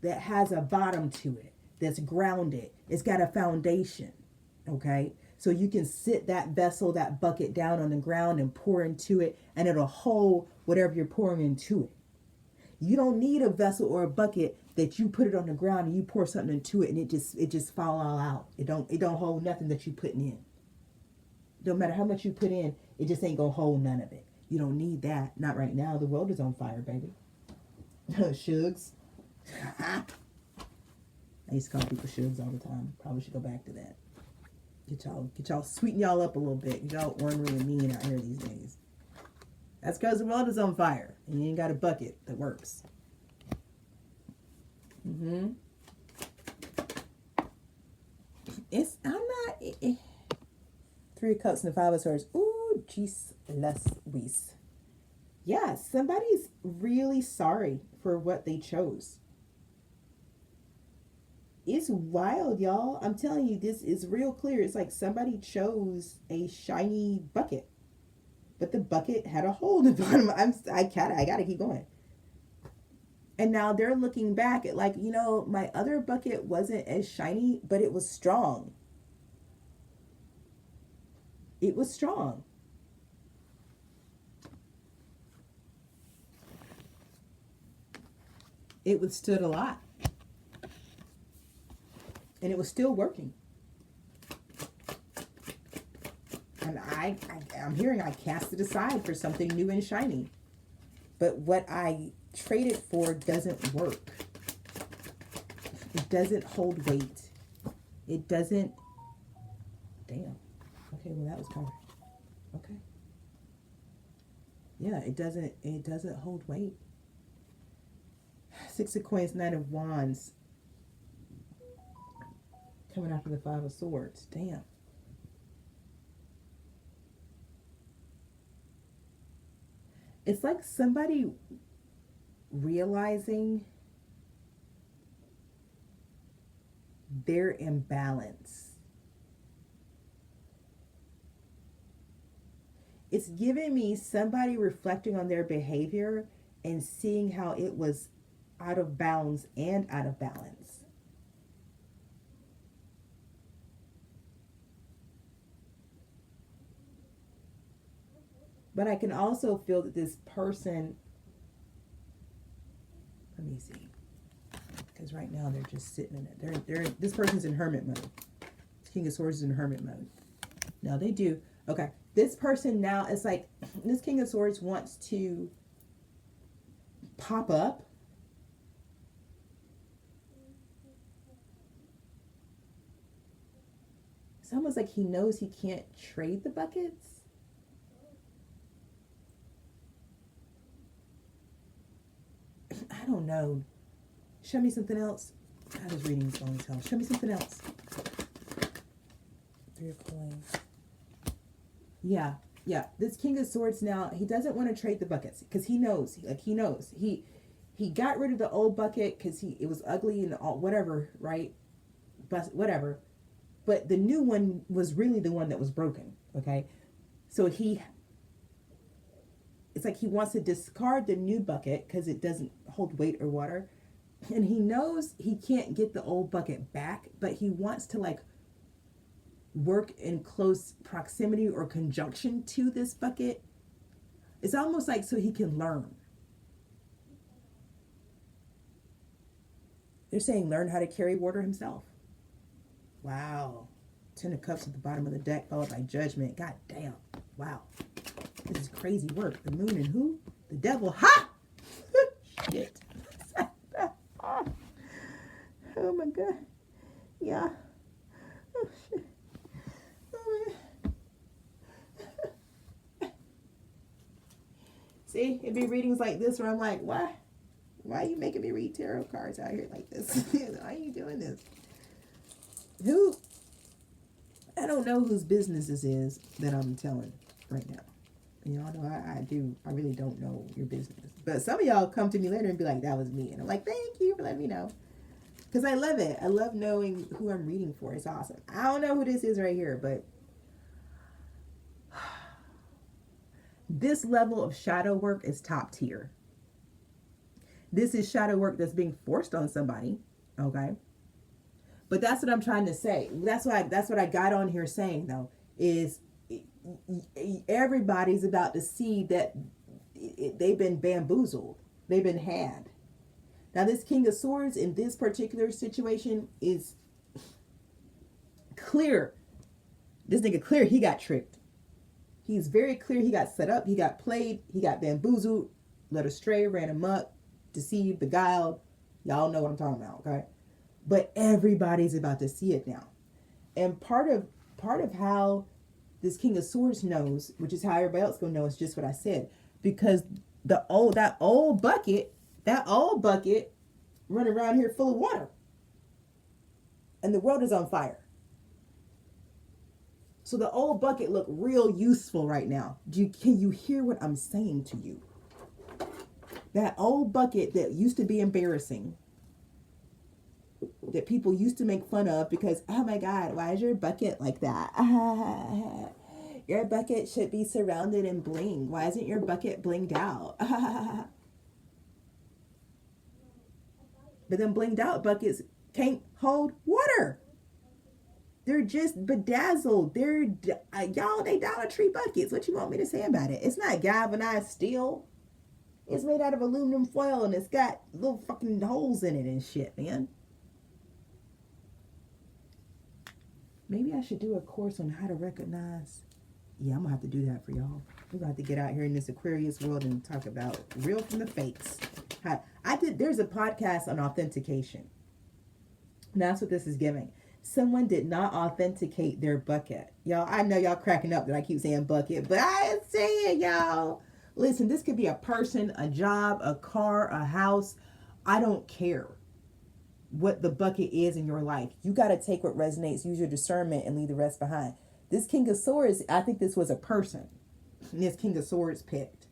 Speaker 1: that has a bottom to it, that's grounded. It's got a foundation, okay? So you can sit that vessel, that bucket down on the ground and pour into it, and it'll hold whatever you're pouring into it. You don't need a vessel or a bucket that you put it on the ground and you pour something into it and it just fall all out. It don't hold nothing that you putting in. No matter how much you put in, it just ain't gonna hold none of it. You don't need that. Not right now. The world is on fire, baby. Shugs. I used to call people shugs all the time. Probably should go back to that. Get y'all sweeten y'all up a little bit. Y'all ornery and mean out here these days. That's because the world is on fire and you ain't got a bucket that works. I'm not. Three of Cups and the Five of Swords. Ooh, jeez, les wees. Yeah, somebody's really sorry for what they chose. It's wild, y'all. I'm telling you, this is real clear. It's like somebody chose a shiny bucket, but the bucket had a hole in the bottom. I gotta keep going. And now they're looking back at like, my other bucket wasn't as shiny, but it was strong. It was strong. It withstood a lot. And it was still working. And I'm hearing I cast it aside for something new and shiny. But what I traded for doesn't work. It doesn't hold weight. It doesn't. Damn. Okay, well that was covered. Okay. Yeah, it doesn't hold weight. Six of Coins, Knight of Wands. Coming after the Five of Swords. Damn. It's like somebody realizing their imbalance. It's giving me somebody reflecting on their behavior and seeing how it was out of bounds and out of balance. But I can also feel that this person, let me see, because right now they're just sitting in it. This person's in hermit mode. King of Swords is in hermit mode. Now they do. Okay. This person now, it's like this King of Swords wants to pop up. It's almost like he knows he can't trade the buckets. I don't know. Show me something else. I was reading this long time. Show me something else. Three of Coins. Yeah. This King of Swords now, he doesn't want to trade the buckets because he knows. He got rid of the old bucket because it was ugly and all whatever, right? But whatever. But the new one was really the one that was broken. Okay, so it's like he wants to discard the new bucket because it doesn't hold weight or water. And he knows he can't get the old bucket back, but he wants to like work in close proximity or conjunction to this bucket. It's almost like so he can learn. They're saying learn how to carry water himself. Wow. 10 of Cups at the bottom of the deck followed by Judgment. God damn. Wow. This is crazy work. The moon and who? The devil. Ha! Shit. Oh my God. Yeah. Oh shit. Oh, see, it'd be readings like this where I'm like, why are you making me read tarot cards out here like this? Why are you doing this? I don't know whose business this is that I'm telling right now. Y'all know I really don't know your business. But some of y'all come to me later and be like, that was me. And I'm like, thank you for letting me know. Because I love it. I love knowing who I'm reading for. It's awesome. I don't know who this is right here, but this level of shadow work is top tier. This is shadow work that's being forced on somebody. Okay. But that's what I'm trying to say. That's what I got on here saying though, is everybody's about to see that they've been bamboozled. They've been had. Now this King of Swords in this particular situation is clear. This nigga clear he got tricked. He's very clear. He got set up. He got played. He got bamboozled, led astray, ran amok, deceived, beguiled. Y'all know what I'm talking about, okay? But everybody's about to see it now. And part of how this King of Swords knows, which is how everybody else gonna know, is just what I said. Because that old bucket running around here full of water. And the world is on fire. So the old bucket look real useful right now. Can you hear what I'm saying to you? That old bucket that used to be embarrassing, that people used to make fun of because, oh my God, why is your bucket like that? Your bucket should be surrounded in bling. Why isn't your bucket blinged out? But then blinged out buckets can't hold water. They're just bedazzled. Y'all, they Dollar Tree buckets. What you want me to say about it? It's not galvanized steel. It's made out of aluminum foil and it's got little fucking holes in it and shit, man. Maybe I should do a course on how to recognize. Yeah, I'm gonna have to do that for y'all. We're gonna have to get out here in this Aquarius world and talk about real from the fakes. There's a podcast on authentication. And that's what this is giving. Someone did not authenticate their bucket. Y'all, I know y'all cracking up that I keep saying bucket, but I ain't saying, y'all. Listen, this could be a person, a job, a car, a house. I don't care what the bucket is in your life. You got to take what resonates, use your discernment, and leave the rest behind. This King of Swords, I think this was a person. And this King of Swords picked.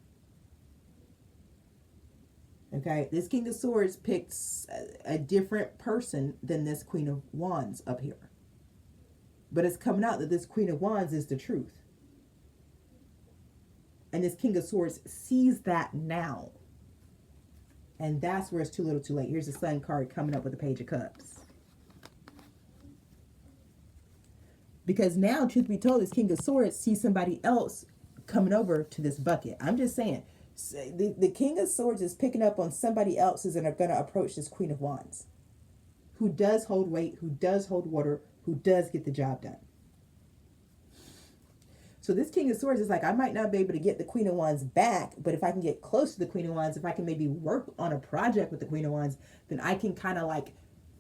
Speaker 1: Okay, this King of Swords picked a different person than this Queen of Wands up here. But it's coming out that this Queen of Wands is the truth. And this King of Swords sees that now. And that's where it's too little too late. Here's the Sun card coming up with the Page of Cups. Because now, truth be told, this King of Swords sees somebody else coming over to this bucket. I'm just saying. The King of Swords is picking up on somebody else's and are going to approach this Queen of Wands, who does hold weight, who does hold water, who does get the job done. So this King of Swords is like, I might not be able to get the Queen of Wands back, but if I can get close to the Queen of Wands, if I can maybe work on a project with the Queen of Wands, then I can kind of like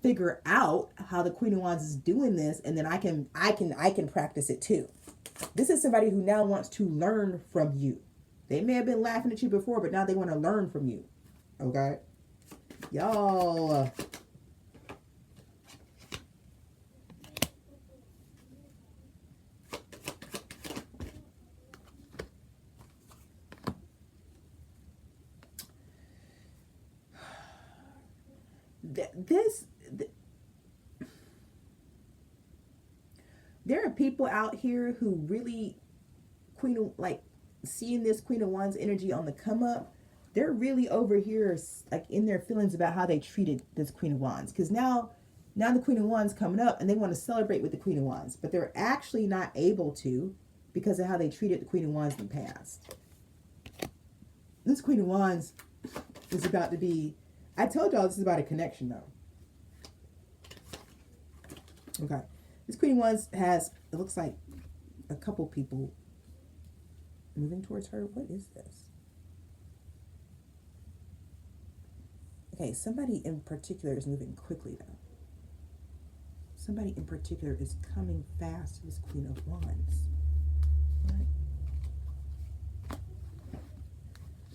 Speaker 1: figure out how the Queen of Wands is doing this, and then I can practice it too. This is somebody who now wants to learn from you. They may have been laughing at you before, but now they want to learn from you. Okay? Y'all. There are people out here who really seeing this Queen of Wands energy on the come up. They're really over here like in their feelings about how they treated this Queen of Wands, because now the Queen of Wands coming up and they want to celebrate with the Queen of Wands, but they're actually not able to because of how they treated the Queen of Wands in the past. This Queen of Wands is about to be, I told y'all this is about a connection though. Okay, this Queen of Wands has, it looks like a couple people moving towards her. What is this? Okay, somebody in particular is moving quickly though. Somebody in particular is coming fast to this Queen of Wands. What?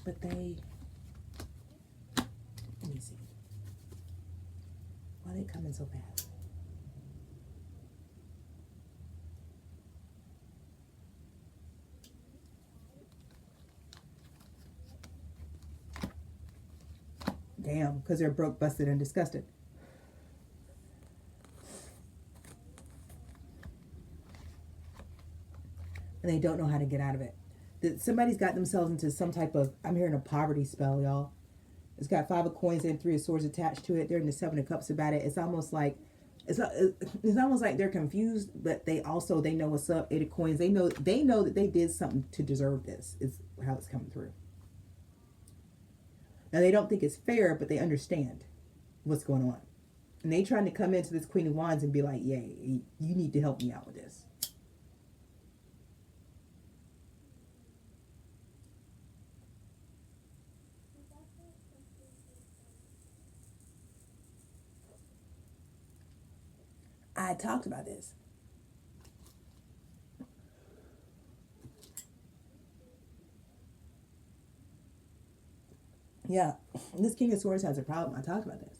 Speaker 1: But let me see. Why are they coming so fast? Damn, because they're broke, busted, and disgusted. And they don't know how to get out of it. Somebody's got themselves into some type of, I'm hearing a poverty spell, y'all. It's got 5 of coins and 3 of swords attached to it. They're in the 7 of cups about it. It's almost like they're confused, but they know what's up. 8 of coins. They know that they did something to deserve this. Is how it's coming through. Now, they don't think it's fair, but they understand what's going on. And they trying to come into this Queen of Wands and be like, yeah, you need to help me out with this. I talked about this. Yeah, this King of Swords has a problem. I talked about this.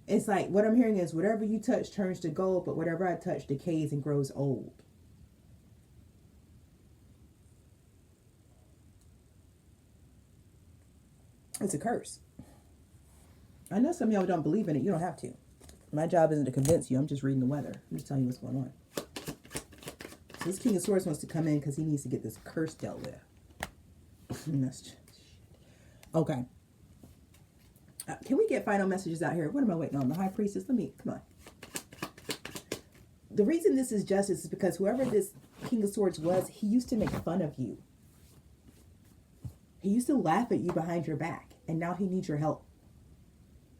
Speaker 1: It's like, what I'm hearing is whatever you touch turns to gold, but whatever I touch decays and grows old. It's a curse. I know some of y'all don't believe in it. You don't have to. My job isn't to convince you. I'm just reading the weather. I'm just telling you what's going on. This King of Swords wants to come in because he needs to get this curse dealt with. That's just okay. Can we get final messages out here? What am I waiting on? The High Priestess? Come on. The reason this is justice is because whoever this King of Swords was, he used to make fun of you. He used to laugh at you behind your back, and now he needs your help.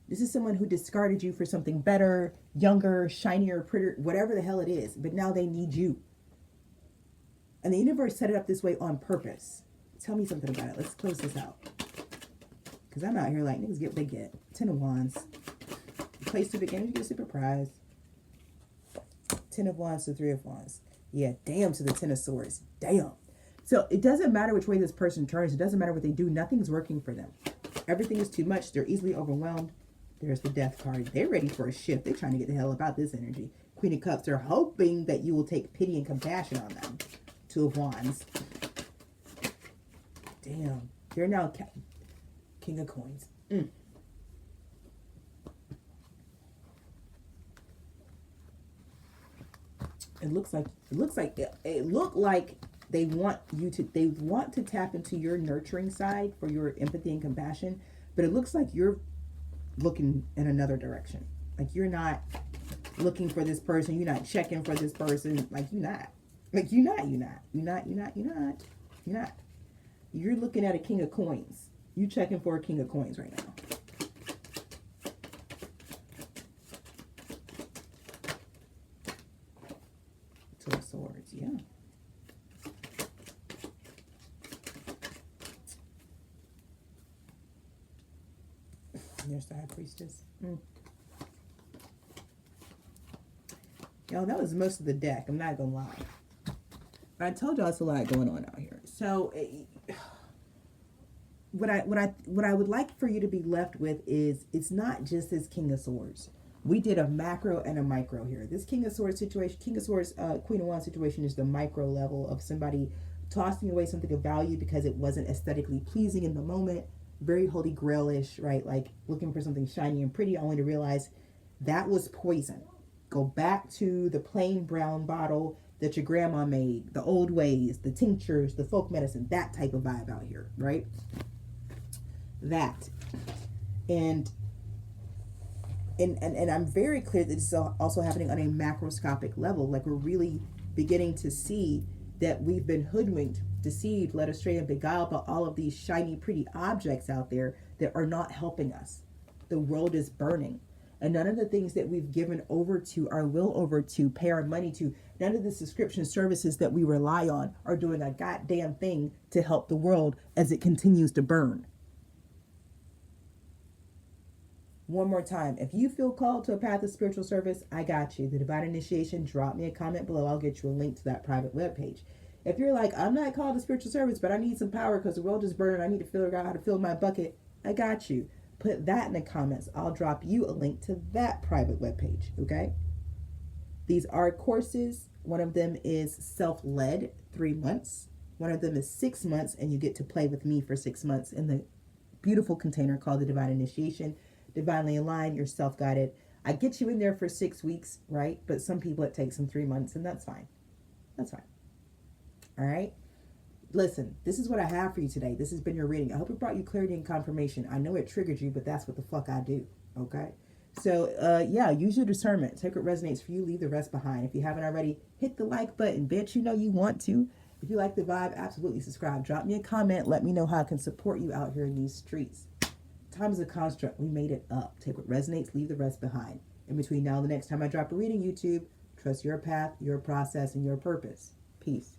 Speaker 1: This is someone who discarded you for something better, younger, shinier, prettier, whatever the hell it is, but now they need you. And the universe set it up this way on purpose. Tell me something about it. Let's close this out. Because I'm out here like, niggas get what they get. 10 of Wands. You play stupid games, you get a super prize. 10 of Wands to 3 of Wands. Yeah, damn to the 10 of Swords. Damn. So it doesn't matter which way this person turns. It doesn't matter what they do. Nothing's working for them. Everything is too much. They're easily overwhelmed. There's the Death card. They're ready for a shift. They're trying to get the hell about this energy. Queen of Cups. They're hoping that you will take pity and compassion on them. 2 of Wands. Damn. They're now King of Coins. It looks like they want to tap into your nurturing side for your empathy and compassion, but it looks like you're looking in another direction. Like you're not looking for this person, you're not checking for this person, you're not. You're looking at a King of Coins. You checking for a King of Coins right now. Two of Swords, yeah. There's the High Priestess. Yo, that was most of the deck. I'm not gonna lie. I told y'all it's a lot going on out here. So, what I would like for you to be left with is it's not just this King of Swords. We did a macro and a micro here. This King of Swords situation, King of Swords, Queen of Wands situation is the micro level of somebody tossing away something of value because it wasn't aesthetically pleasing in the moment. Very Holy Grail-ish, right? Like looking for something shiny and pretty, only to realize that was poison. Go back to the plain brown bottle that your grandma made, the old ways, the tinctures, the folk medicine, that type of vibe out here, right? That. And I'm very clear that this is also happening on a macroscopic level. Like we're really beginning to see that we've been hoodwinked, deceived, led astray, and beguiled by all of these shiny, pretty objects out there that are not helping us. The world is burning. And none of the things that we've given over to, our will over to, pay our money to, none of the subscription services that we rely on are doing a goddamn thing to help the world as it continues to burn. One more time, if you feel called to a path of spiritual service, I got you. The Divine Initiation, drop me a comment below. I'll get you a link to that private webpage. If you're like, I'm not called to spiritual service, but I need some power because the world is burning, I need to figure out how to fill my bucket, I got you. Put that in the comments. I'll drop you a link to that private webpage, okay? These are courses. One of them is self-led, 3 months. One of them is 6 months, and you get to play with me for 6 months in the beautiful container called the Divine Initiation. Divinely aligned, you're self-guided. I get you in there for 6 weeks, right? But some people it takes them 3 months, and that's fine. That's fine. All right? Listen, this is what I have for you today. This has been your reading. I hope it brought you clarity and confirmation. I know it triggered you, but that's what the fuck I do, okay? So, yeah, use your discernment. Take what resonates for you. Leave the rest behind. If you haven't already, hit the like button, bitch. You know you want to. If you like the vibe, absolutely subscribe. Drop me a comment. Let me know how I can support you out here in these streets. Time is a construct. We made it up. Take what resonates. Leave the rest behind. In between now and the next time I drop a reading, YouTube, trust your path, your process, and your purpose. Peace.